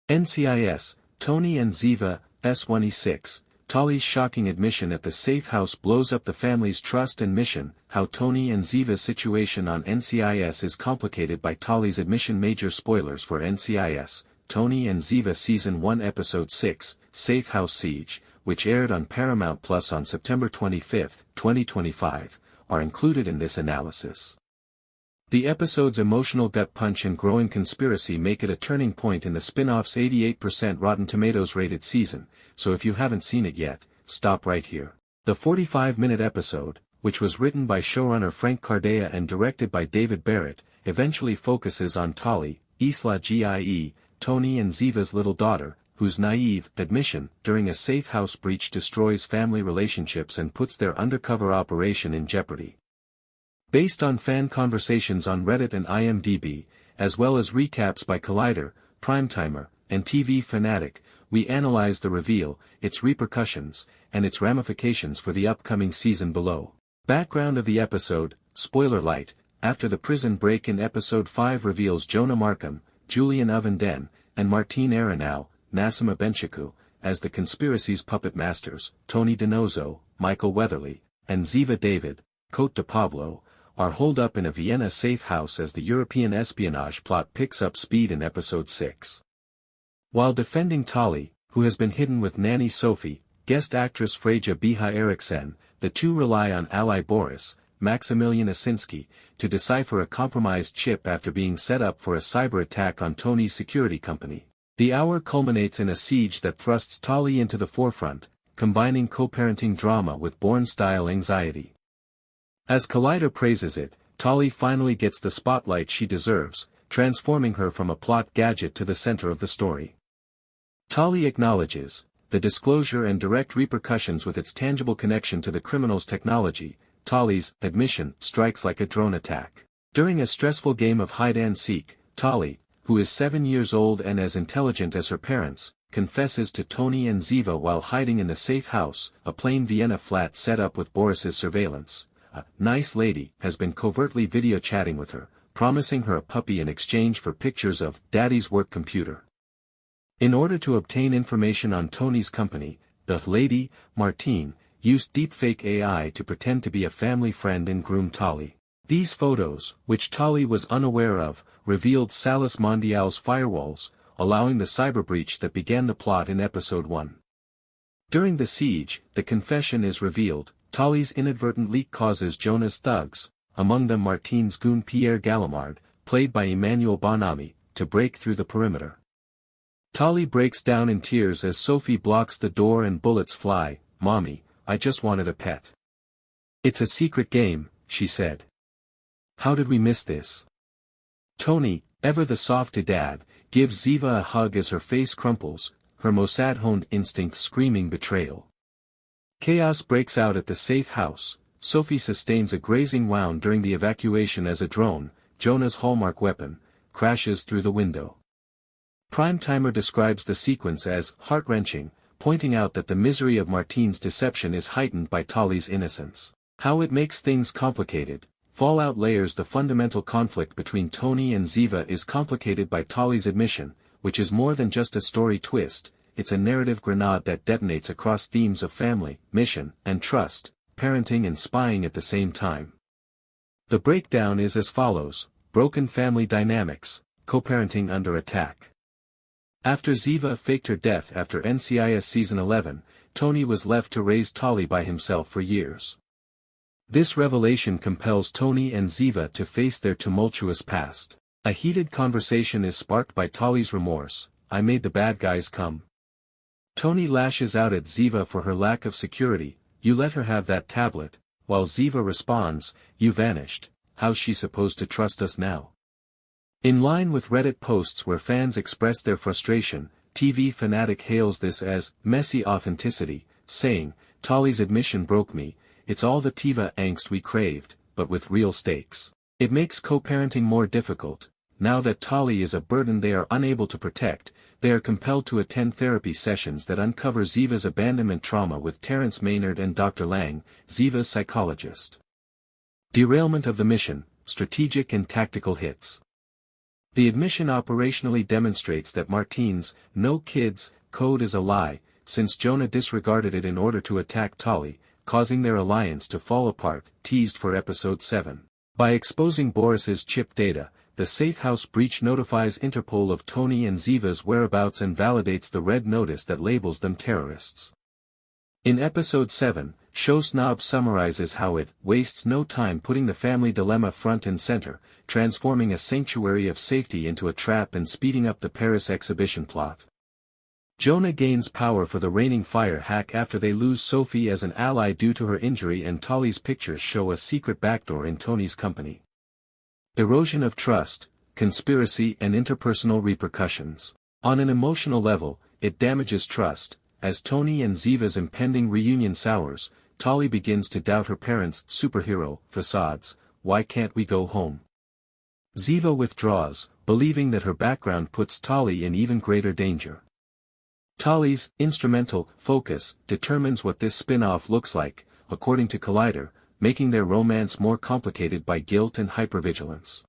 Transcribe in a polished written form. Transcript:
NCIS, Tony and Ziva, S1E6, Tali's shocking admission at the safe house blows up the family's trust and mission. How Tony and Ziva's situation on NCIS is complicated by Tali's admission. Major spoilers for NCIS, Tony and Ziva Season 1 Episode 6, Safe House Siege, which aired on Paramount Plus on September 25, 2025, are included in this analysis. The episode's emotional gut punch and growing conspiracy make it a turning point in the spin-off's 88% Rotten Tomatoes rated season, so if you haven't seen it yet, stop right here. The 45-minute episode, which was written by showrunner Frank Cardea and directed by David Barrett, eventually focuses on Tali, Isla Gie, Tony and Ziva's little daughter, whose naive admission during a safe house breach destroys family relationships and puts their undercover operation in jeopardy. Based on fan conversations on Reddit and IMDb, as well as recaps by Collider, Primetimer, and TV Fanatic, we analyze the reveal, its repercussions, and its ramifications for the upcoming season below. Background of the episode, spoiler light, after the prison break in Episode 5 reveals Jonah Markham, Julian Ovenden, and Martine Arenau, Nassima Benchaku, as the conspiracy's puppet masters, Tony Donoso, Michael Weatherly, and Ziva David, Cote de Pablo, are holed up in a Vienna safe house as the European espionage plot picks up speed in Episode 6. While defending Tali, who has been hidden with nanny Sophie, guest actress Freja Biha Eriksen, the two rely on ally Boris, Maximilian Asinski, to decipher a compromised chip after being set up for a cyber attack on Tony's security company. The hour culminates in a siege that thrusts Tali into the forefront, combining co-parenting drama with Bourne-style anxiety. As Collider praises it, Tali finally gets the spotlight she deserves, transforming her from a plot gadget to the center of the story. Tali acknowledges the disclosure and direct repercussions with its tangible connection to the criminal's technology. Tali's admission strikes like a drone attack. During a stressful game of hide-and-seek, Tali, who is 7 years old and as intelligent as her parents, confesses to Tony and Ziva while hiding in the safe house, a plain Vienna flat set up with Boris's surveillance. A nice lady has been covertly video chatting with her, promising her a puppy in exchange for pictures of Daddy's work computer. In order to obtain information on Tony's company, the lady, Martine, used deepfake AI to pretend to be a family friend and groom Tali. These photos, which Tali was unaware of, revealed Salus Mondial's firewalls, allowing the cyber breach that began the plot in Episode 1. During the siege, the confession is revealed. Tali's inadvertent leak causes Jonah's thugs, among them Martine's goon Pierre Gallimard, played by Emmanuel Bonami, to break through the perimeter. Tali breaks down in tears as Sophie blocks the door and bullets fly. "Mommy, I just wanted a pet." "It's a secret game," she said. "How did we miss this?" Tony, ever the soft dad, gives Ziva a hug as her face crumples, her Mossad-honed instincts screaming betrayal. Chaos breaks out at the safe house. Sophie sustains a grazing wound during the evacuation as a drone, Jonah's hallmark weapon, crashes through the window. Primetimer describes the sequence as heart-wrenching, pointing out that the misery of Martine's deception is heightened by Tali's innocence. How it makes things complicated. Fallout layers. The fundamental conflict between Tony and Ziva is complicated by Tali's admission, which is more than just a story twist. It's a narrative grenade that detonates across themes of family, mission, and trust, parenting and spying at the same time. The breakdown is as follows: broken family dynamics, co-parenting under attack. After Ziva faked her death after NCIS Season 11, Tony was left to raise Tali by himself for years. This revelation compels Tony and Ziva to face their tumultuous past. A heated conversation is sparked by Tali's remorse. "I made the bad guys come." Tony lashes out at Ziva for her lack of security. "You let her have that tablet," while Ziva responds, "You vanished. How's she supposed to trust us now?" In line with Reddit posts where fans express their frustration, TV Fanatic hails this as messy authenticity, saying, "Tali's admission broke me. It's all the Tiva angst we craved, but with real stakes. It makes co-parenting more difficult. Now that Tali is a burden they are unable to protect, they are compelled to attend therapy sessions that uncover Ziva's abandonment trauma with Terence Maynard and Dr. Lang, Ziva's psychologist. Derailment of the mission, strategic and tactical hits. The admission operationally demonstrates that Martine's "no kids" code is a lie, since Jonah disregarded it in order to attack Tali, causing their alliance to fall apart, teased for episode 7. By exposing Boris's chip data, the Safe House breach notifies Interpol of Tony and Ziva's whereabouts and validates the red notice that labels them terrorists. In episode 7, Show Snob summarizes how it wastes no time putting the family dilemma front and center, transforming a sanctuary of safety into a trap and speeding up the Paris exhibition plot. Jonah gains power for the reigning fire hack after they lose Sophie as an ally due to her injury, and Tali's pictures show a secret backdoor in Tony's company. Erosion of trust, conspiracy and interpersonal repercussions. On an emotional level, it damages trust. As Tony and Ziva's impending reunion sours, Tali begins to doubt her parents' superhero facades. Why can't we go home? Ziva withdraws, believing that her background puts Tali in even greater danger. Tali's instrumental focus determines what this spin-off looks like, according to Collider, making their romance more complicated by guilt and hypervigilance.